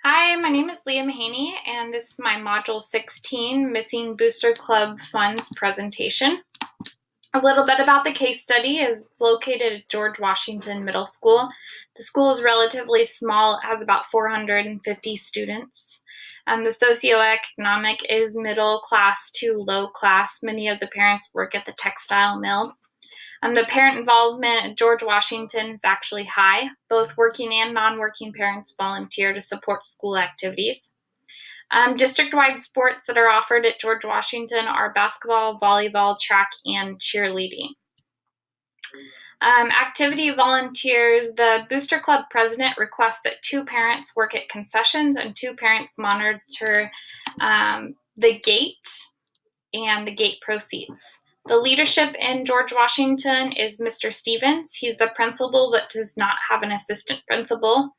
Hi, my name is Leah Mahaney, and this is my Module 16 Missing Booster Club Funds presentation. A little bit about the case study is it's located at George Washington Middle School. The school is relatively small. It has about 450 students. The socioeconomic is middle class to low class. Many of the parents work at the textile mill. The parent involvement at George Washington is actually high. Both working and non-working parents volunteer to support school activities. District-wide sports that are offered at George Washington are basketball, volleyball, track, and cheerleading. Activity volunteers. The Booster Club president requests that 2 parents work at concessions and 2 parents monitor the gate and the gate proceeds. The leadership in George Washington is Mr. Stevens. He's the principal but does not have an assistant principal.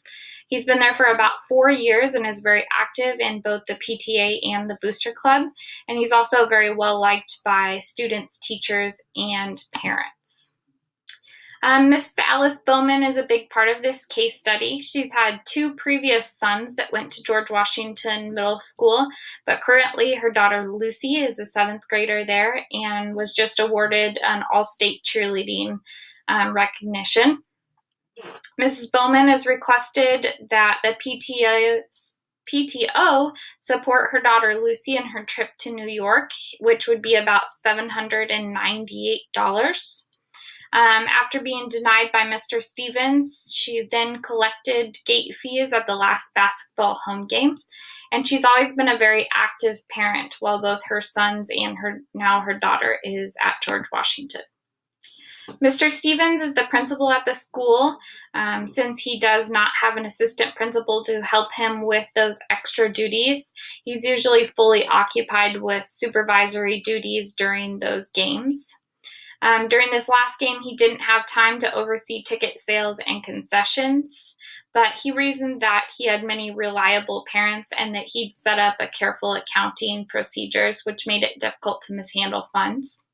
He's been there for about 4 years and is very active in both the PTA and the Booster Club. And he's also very well liked by students, teachers, and parents. Miss Alice Bowman is a big part of this case study. She's had 2 previous sons that went to George Washington Middle School, but currently her daughter Lucy is a 7th grader there and was just awarded an all-state cheerleading recognition. Mrs. Bowman has requested that the PTO support her daughter Lucy in her trip to New York, which would be about $798. After being denied by Mr. Stevens, she then collected gate fees at the last basketball home game, and she's always been a very active parent while both her sons and her daughter is at George Washington. Mr. Stevens is the principal at the school. Since he does not have an assistant principal to help him with those extra duties, he's usually fully occupied with supervisory duties during those games. During this last game, he didn't have time to oversee ticket sales and concessions, but he reasoned that he had many reliable parents and that he'd set up a careful accounting procedures, which made it difficult to mishandle funds.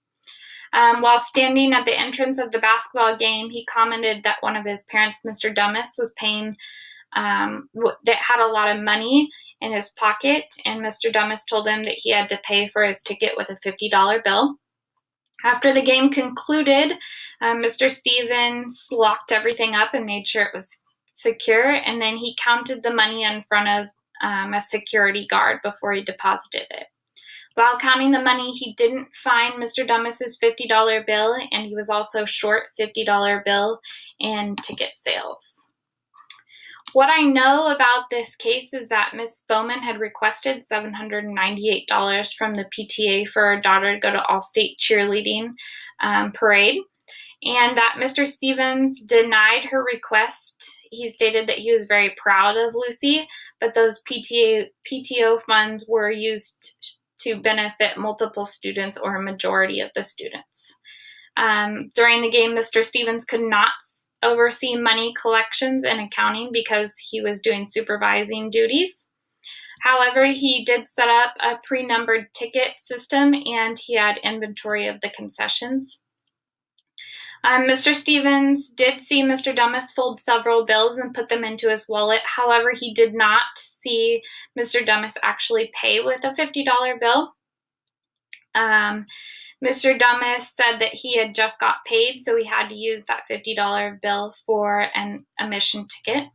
While standing at the entrance of the basketball game, he commented that one of his parents, Mr. Dummis, was paying that had a lot of money in his pocket, and Mr. Dummis told him that he had to pay for his ticket with a $50 bill. After the game concluded, Mr. Stevens locked everything up and made sure it was secure, and then he counted the money in front of a security guard before he deposited it. While counting the money, he didn't find Mr. Dummis's $50 bill, and he was also short $50 bill in ticket sales. What I know about this case is that Miss Bowman had requested $798 from the PTA for her daughter to go to all-state cheerleading parade, and that Mr. Stevens denied her request. He stated that he was very proud of Lucy, but those PTO funds were used to benefit multiple students or a majority of the students. During the game, Mr. Stevens could not oversee money collections and accounting because he was doing supervising duties. However, he did set up a pre-numbered ticket system and he had inventory of the concessions. Mr. Stevens did see Mr. Dummis fold several bills and put them into his wallet. However, he did not see Mr. Dummis actually pay with a $50 bill. Mr. Dummis said that he had just got paid, so he had to use that $50 bill for an admission ticket.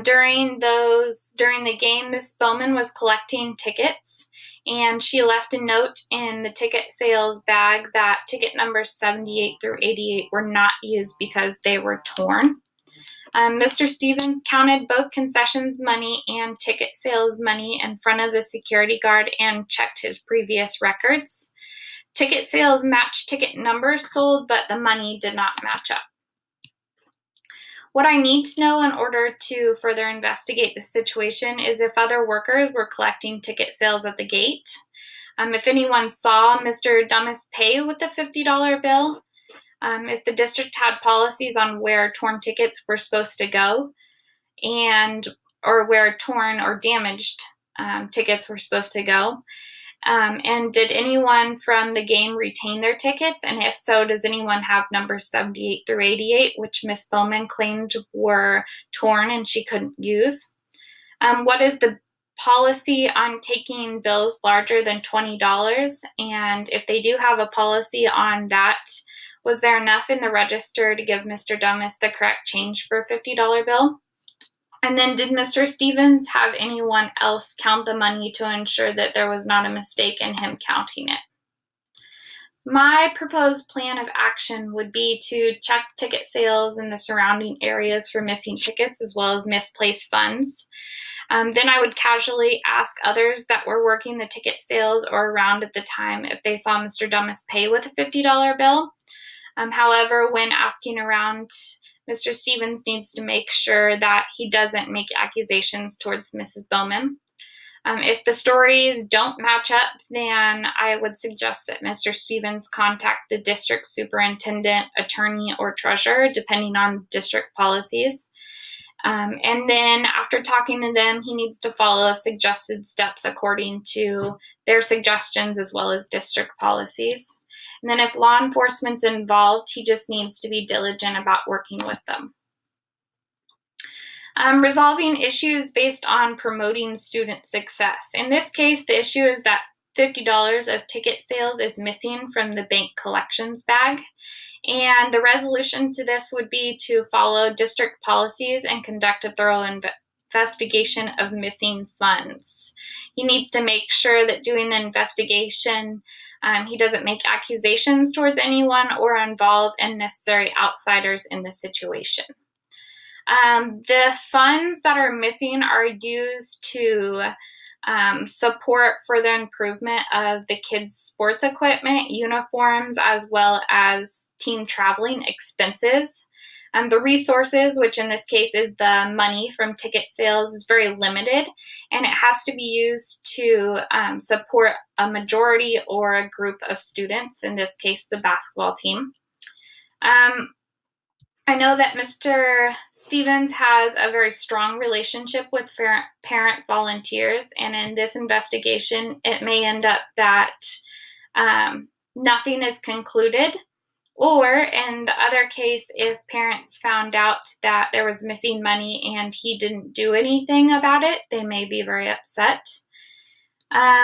During the game, Miss Bowman was collecting tickets, and she left a note in the ticket sales bag that ticket numbers 78 through 88 were not used because they were torn. Mr. Stevens counted both concessions money and ticket sales money in front of the security guard and checked his previous records. Ticket sales matched ticket numbers sold, but the money did not match up. What I need to know in order to further investigate the situation is if other workers were collecting ticket sales at the gate, if anyone saw Mr. Dummis pay with the $50 bill, if the district had policies on where torn tickets were supposed to go, or where torn or damaged tickets were supposed to go. And did anyone from the game retain their tickets? And if so, does anyone have numbers 78 through 88, which Miss Bowman claimed were torn and she couldn't use? What is the policy on taking bills larger than $20? And if they do have a policy on that, was there enough in the register to give Mr. Dummis the correct change for a $50 bill? And then did Mr. Stevens have anyone else count the money to ensure that there was not a mistake in him counting it? My proposed plan of action would be to check ticket sales in the surrounding areas for missing tickets as well as misplaced funds. Then I would casually ask others that were working the ticket sales or around at the time if they saw Mr. Dummis pay with a $50 bill. However, when asking around, Mr. Stevens needs to make sure that he doesn't make accusations towards Mrs. Bowman. If the stories don't match up, then I would suggest that Mr. Stevens contact the district superintendent, attorney, or treasurer, depending on district policies. And then after talking to them, he needs to follow suggested steps according to their suggestions as well as district policies. And then if law enforcement's involved, he just needs to be diligent about working with them. Resolving issues based on promoting student success. In this case, the issue is that $50 of ticket sales is missing from the bank collections bag. And the resolution to this would be to follow district policies and conduct a thorough investigation of missing funds. He needs to make sure that doing the investigation, he doesn't make accusations towards anyone or involve unnecessary outsiders in the situation. The funds that are missing are used to support further improvement of the kids' sports equipment, uniforms, as well as team traveling expenses. The resources, which in this case is the money from ticket sales, is very limited, and it has to be used to support a majority or a group of students, in this case the basketball team. I know that Mr. Stevens has a very strong relationship with parent volunteers, and in this investigation, it may end up that nothing is concluded, or in the other case, if parents found out that there was missing money and he didn't do anything about it, they may be very upset.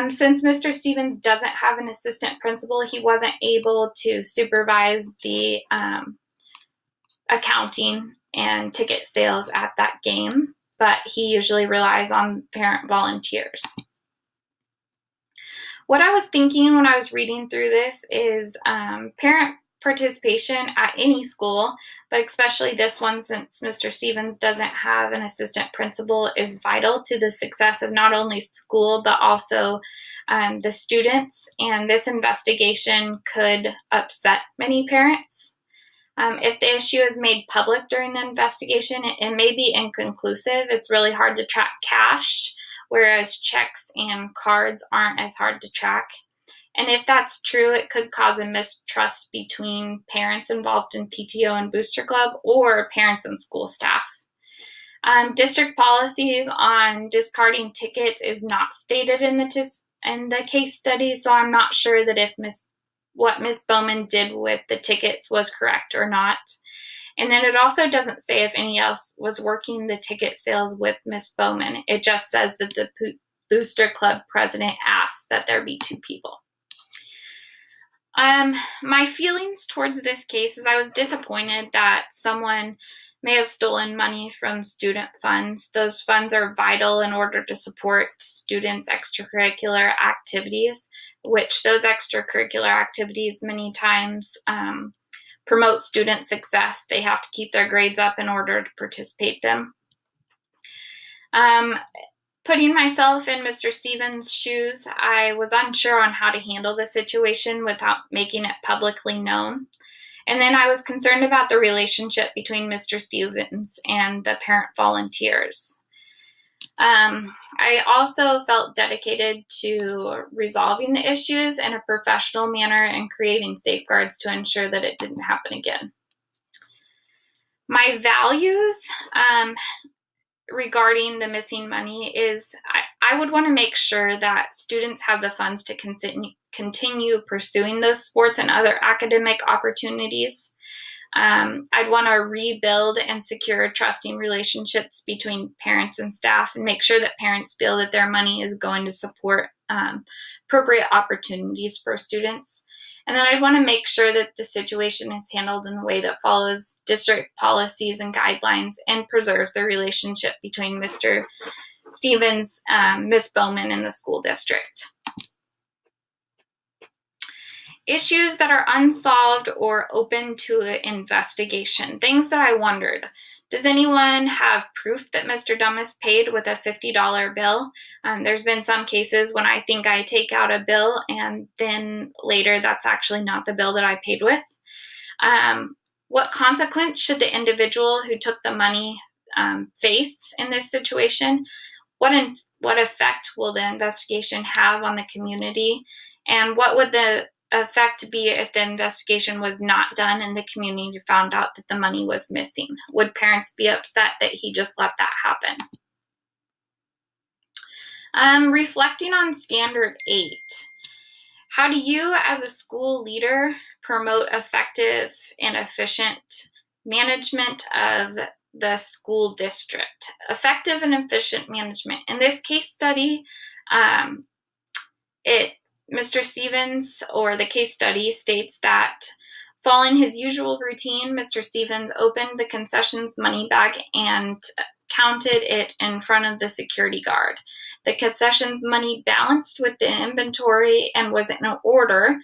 Since Mr. Stevens doesn't have an assistant principal, he wasn't able to supervise the accounting and ticket sales at that game, but he usually relies on parent volunteers. What I was thinking when I was reading through this is parent participation at any school, but especially this one, since Mr. Stevens doesn't have an assistant principal, is vital to the success of not only school, but also the students. And this investigation could upset many parents. If the issue is made public during the investigation, it may be inconclusive. It's really hard to track cash, whereas checks and cards aren't as hard to track. And if that's true, it could cause a mistrust between parents involved in PTO and Booster Club or parents and school staff. District policies on discarding tickets is not stated in the case study, so I'm not sure that if what Miss Bowman did with the tickets was correct or not. And then it also doesn't say if anyone else was working the ticket sales with Miss Bowman. It just says that the Booster Club president asked that there be 2 people. My feelings towards this case is I was disappointed that someone may have stolen money from student funds. Those funds are vital in order to support students' extracurricular activities, which those extracurricular activities many times promote student success. They have to keep their grades up in order to participate them. Putting myself in Mr. Stevens' shoes, I was unsure on how to handle the situation without making it publicly known. And then I was concerned about the relationship between Mr. Stevens and the parent volunteers. I also felt dedicated to resolving the issues in a professional manner and creating safeguards to ensure that it didn't happen again. My values regarding the missing money is I would want to make sure that students have the funds to continue pursuing those sports and other academic opportunities. I'd want to rebuild and secure trusting relationships between parents and staff and make sure that parents feel that their money is going to support appropriate opportunities for students. And then I'd want to make sure that the situation is handled in a way that follows district policies and guidelines and preserves the relationship between Mr. Stevens, Ms. Bowman, and the school district. Issues that are unsolved or open to investigation. Things that I wondered. Does anyone have proof that Mr. Dummas paid with a $50 bill? There's been some cases when I think I take out a bill and then later that's actually not the bill that I paid with. What consequence should the individual who took the money face in this situation? What effect will the investigation have on the community? And what would the effect be if the investigation was not done and the community found out that the money was missing? Would parents be upset that he just let that happen? Reflecting on Standard 8, how do you as a school leader promote effective and efficient management of the school district? Effective and efficient management. In this case study, Mr. Stevens, or the case study, states that following his usual routine, Mr. Stevens opened the concessions money bag and counted it in front of the security guard. The concessions money balanced with the inventory and was in order.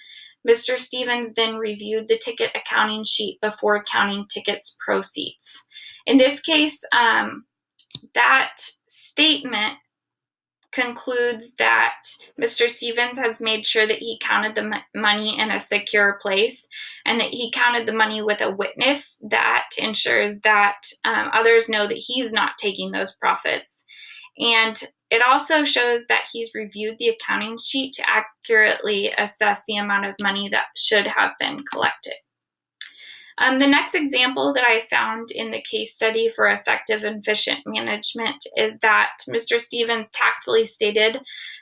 Mr. Stevens then reviewed the ticket accounting sheet before counting tickets proceeds. In this case, that statement concludes that Mr. Stevens has made sure that he counted the money in a secure place and that he counted the money with a witness that ensures that others know that he's not taking those profits. And it also shows that he's reviewed the accounting sheet to accurately assess the amount of money that should have been collected. The next example that I found in the case study for effective and efficient management is that Mr. Stevens tactfully stated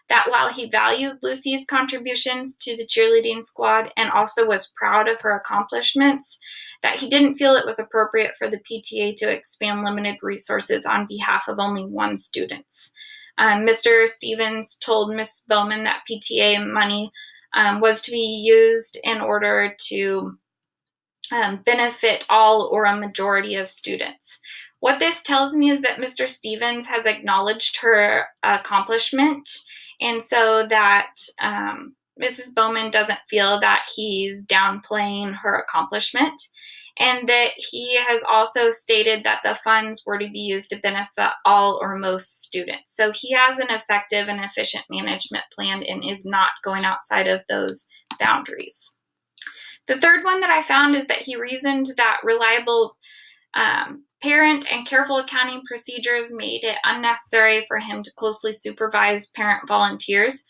that while he valued Lucy's contributions to the cheerleading squad and also was proud of her accomplishments, that he didn't feel it was appropriate for the PTA to expand limited resources on behalf of only one student. Mr. Stevens told Ms. Bowman that PTA money was to be used in order to benefit all or a majority of students. What this tells me is that Mr. Stevens has acknowledged her accomplishment, and so that Mrs. Bowman doesn't feel that he's downplaying her accomplishment, and that he has also stated that the funds were to be used to benefit all or most students. So he has an effective and efficient management plan and is not going outside of those boundaries. The third one that I found is that he reasoned that reliable parent and careful accounting procedures made it unnecessary for him to closely supervise parent volunteers.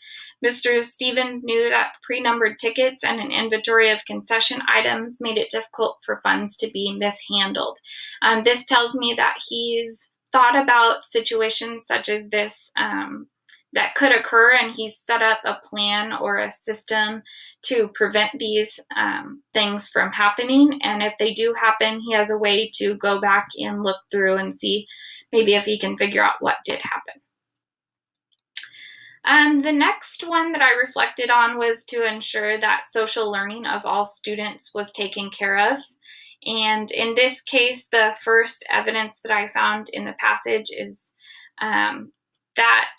Mr. Stevens knew that pre-numbered tickets and an inventory of concession items made it difficult for funds to be mishandled. This tells me that he's thought about situations such as this that could occur, and he's set up a plan or a system to prevent these things from happening. And if they do happen, he has a way to go back and look through and see maybe if he can figure out what did happen. The next one that I reflected on was to ensure that social learning of all students was taken care of. And in this case, the first evidence that I found in the passage is that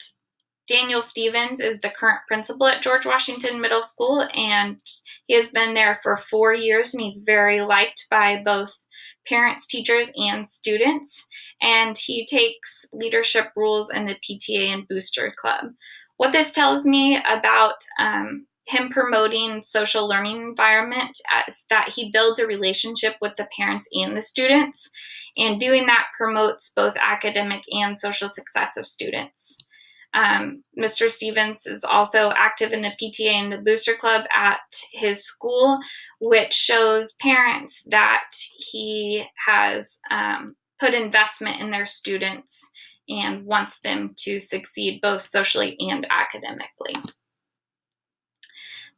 Daniel Stevens is the current principal at George Washington Middle School, and he has been there for 4 years, and he's very liked by both parents, teachers, and students. And he takes leadership roles in the PTA and Booster Club. What this tells me about him promoting social learning environment is that he builds a relationship with the parents and the students, and doing that promotes both academic and social success of students. Mr. Stevens is also active in the PTA and the Booster Club at his school, which shows parents that he has put investment in their students and wants them to succeed both socially and academically.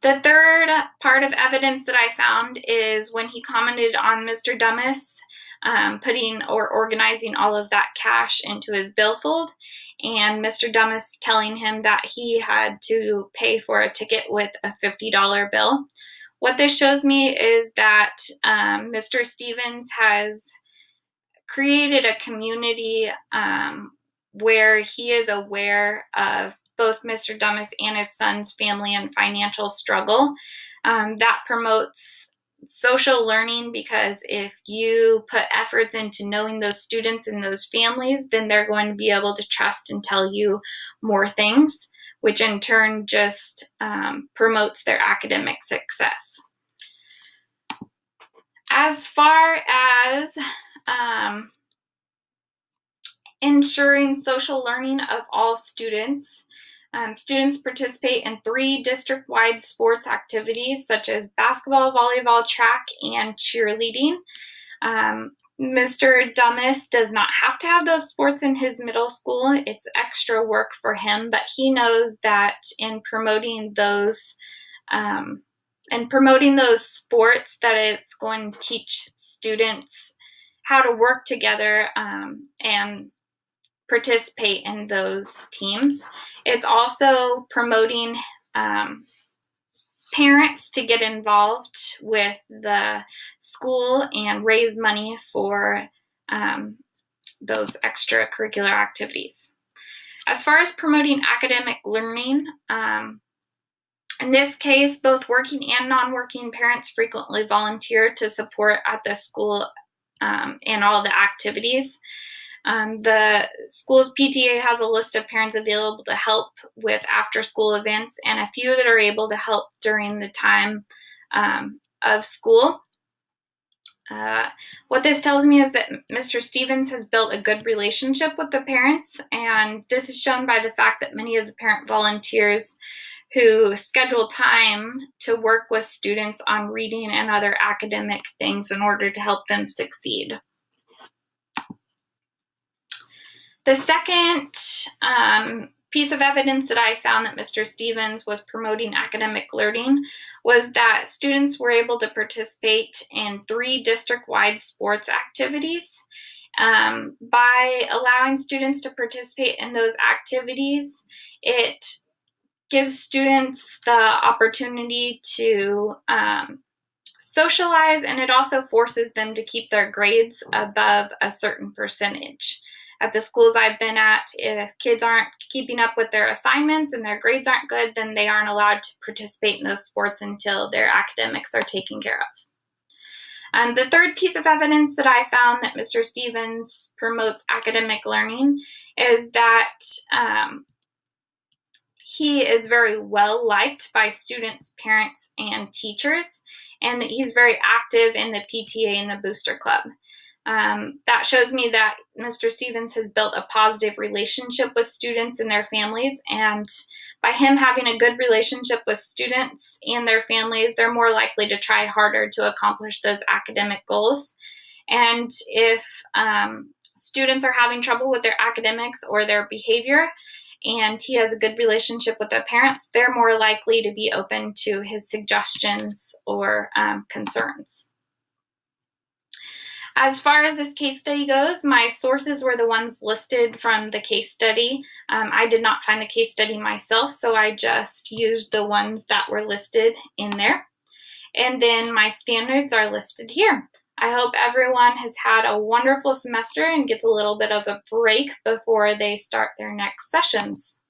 The third part of evidence that I found is when he commented on Mr. Dummis putting or organizing all of that cash into his billfold, and Mr. Dummis telling him that he had to pay for a ticket with a $50 bill. What this shows me is that Mr. Stevens has created a community where he is aware of both Mr. Dummis and his son's family and financial struggle. That promotes social learning, because if you put efforts into knowing those students and those families, then they're going to be able to trust and tell you more things, which in turn just promotes their academic success. As far as ensuring social learning of all students, students participate in 3 district-wide sports activities such as basketball, volleyball, track, and cheerleading. Mr. Dummis does not have to have those sports in his middle school. It's extra work for him, but he knows that in promoting those sports, that it's going to teach students how to work together and participate in those teams. It's also promoting parents to get involved with the school and raise money for those extracurricular activities. As far as promoting academic learning, in this case, both working and non-working parents frequently volunteer to support at the school and all the activities. The school's PTA has a list of parents available to help with after-school events, and a few that are able to help during the time of school. What this tells me is that Mr. Stevens has built a good relationship with the parents, and this is shown by the fact that many of the parent volunteers who schedule time to work with students on reading and other academic things in order to help them succeed. The second piece of evidence that I found that Mr. Stevens was promoting academic learning was that students were able to participate in 3 district-wide sports activities. By allowing students to participate in those activities, it gives students the opportunity to socialize, and it also forces them to keep their grades above a certain percentage. At the schools I've been at, if kids aren't keeping up with their assignments and their grades aren't good, then they aren't allowed to participate in those sports until their academics are taken care of. The third piece of evidence that I found that Mr. Stevens promotes academic learning is that he is very well liked by students, parents, and teachers, and that he's very active in the PTA and the Booster Club. That shows me that Mr. Stevens has built a positive relationship with students and their families, and by him having a good relationship with students and their families, they're more likely to try harder to accomplish those academic goals. And if students are having trouble with their academics or their behavior, and he has a good relationship with their parents, they're more likely to be open to his suggestions or concerns. As far as this case study goes, my sources were the ones listed from the case study. I did not find the case study myself, so I just used the ones that were listed in there. And then my standards are listed here. I hope everyone has had a wonderful semester and gets a little bit of a break before they start their next sessions.